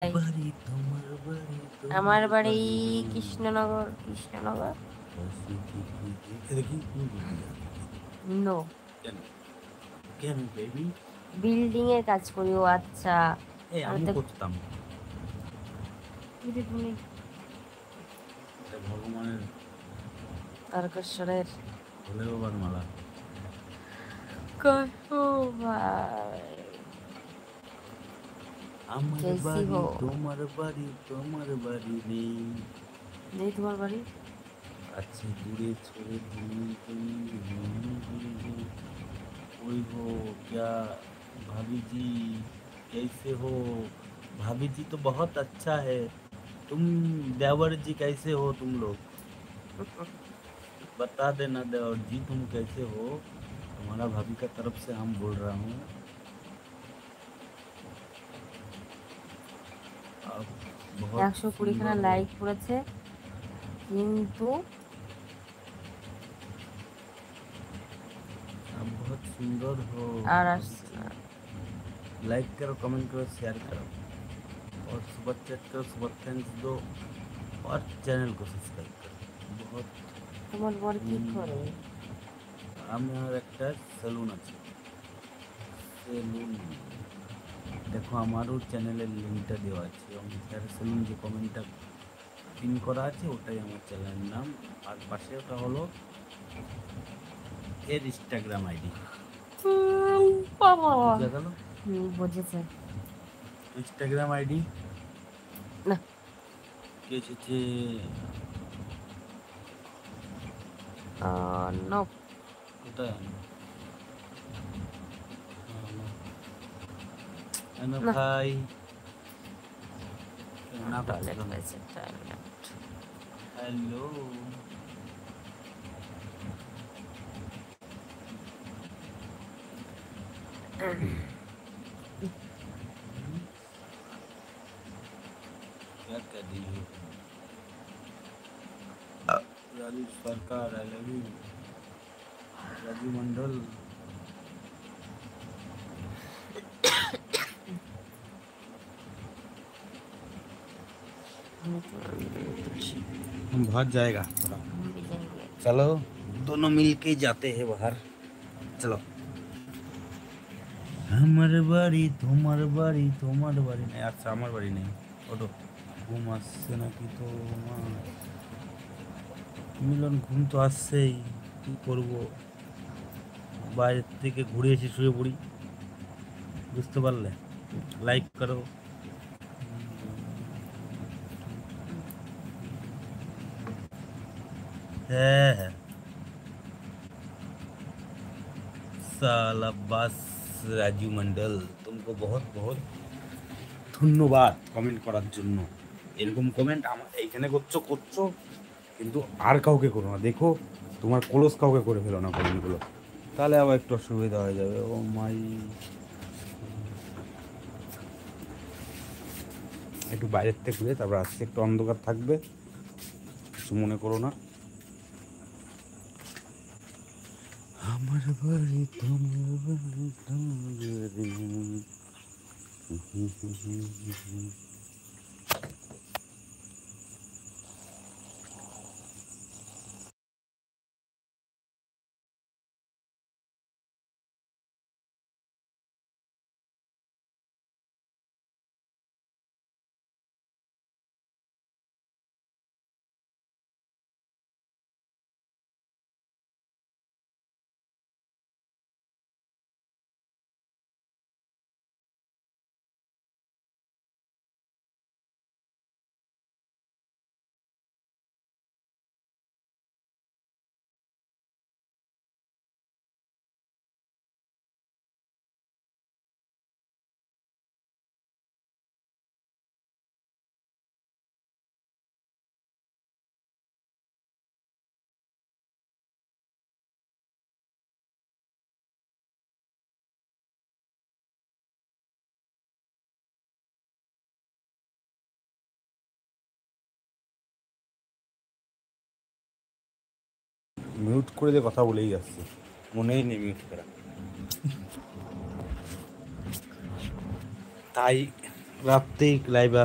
বাড়ি তোমার বাড়ি আমার তোমার বাড়ি নেই। কৃষ্ণনগর। দেখি নো, কেন কেন বেবি? বিল্ডিং এর কাজ করি। ও আচ্ছা। এই আমি আমি তো করতাম তুমি এটা ভগবানের তারকেশ্বরের ভোলে বাবার মালা। কहो भाई আমার कैसी বাড়ি हो? তোমার বাড়ি নেই। नहीं तुम्हार बाड़ी। আছে দূরে ছোড়ে তুমি कोई हो क्या? भाभी जी कैसे हो? भाभी जी तो बहुत अच्छा है। तुम देवर जी कैसे हो तुम लोग? बता देना देवर जी तुम कैसे हो? तुम्हारा भाभी का तरफ से हम बोल रहा हूँ। आप बहुत 120 খানা सुंदर हो। লাইক করেছে কিন্তু आप बहुत सुंदर हो আর भाभी আসছে जी। না। लाइक करो, कमेंट करो, शेयर करो और सुपर चैट करो, सुपर थैंक्स दो और चैनल को सब्सक्राइब करो। बहुत তোমার বর কি করে? আমার একটা সেলুন আছে, সেলুন। দেখো আমারও চ্যানেলের লিঙ্কটা দেওয়া আছে, অঙ্কিতার সেলুন যে কমেন্টটা পিন করা আছে ওটাই আমার চ্যানেলের নাম। আর পাশে ওটা হলো এর ইনস্টাগ্রাম আইডি। বাবা বুঝা গেল? বুঝেছে ইনস্টাগ্রাম আইডি না। কে এসেছে? নো, কোথায় আনো না। ভাই? না করছো টয়লেট কেন? হয়েছে, টয়লেট। হ্যালো। क्या कर रही हो? राजू सरकार, आई लव यू। राजू मंडल। हम भाग जाएगा थोड़ा। हम भी जाएंगे। चलो दोनों मिल के जाते हैं बाहर। चलो। আমার বাড়ি তোমার বাড়ি নেই। আচ্ছা আমার বাড়ি নেই, ওটো। ঘুম আসছে নাকি তোমার? মিলন ঘুম তো আসছেই, কি করব? বাইরে থেকে ঘুরে এসে শুয়ে পড়ি। বুঝতে পারলে? লাইক করো। হ্যাঁ হ্যাঁ। साला बस। রাজু মন্ডল, तुमको बहुत बहुत ধন্যবাদ কমেন্ট করার জন্য। এরকম কমেন্ট আমার এইখানে করছো করছো, কিন্তু আর কাউকে করো না। দেখো তোমার ক্লোজ কাউকে করে ফেলো না কমেন্টগুলো, তাহলে আবার একটু অসুবিধা হয়ে যাবে। ও মাই, একটু বাইরের থেকে ঘুরে তারপর আসছে, একটু অন্ধকার থাকবে, কিছু মনে করো না। আমার বাড়ি তোমার বাড়ি তোমার বাড়ি। মিউট করে দিয়ে কথা বলেই যাচ্ছে, মনেই নেই মিউট করা। তাই রাত্রেই লাইভে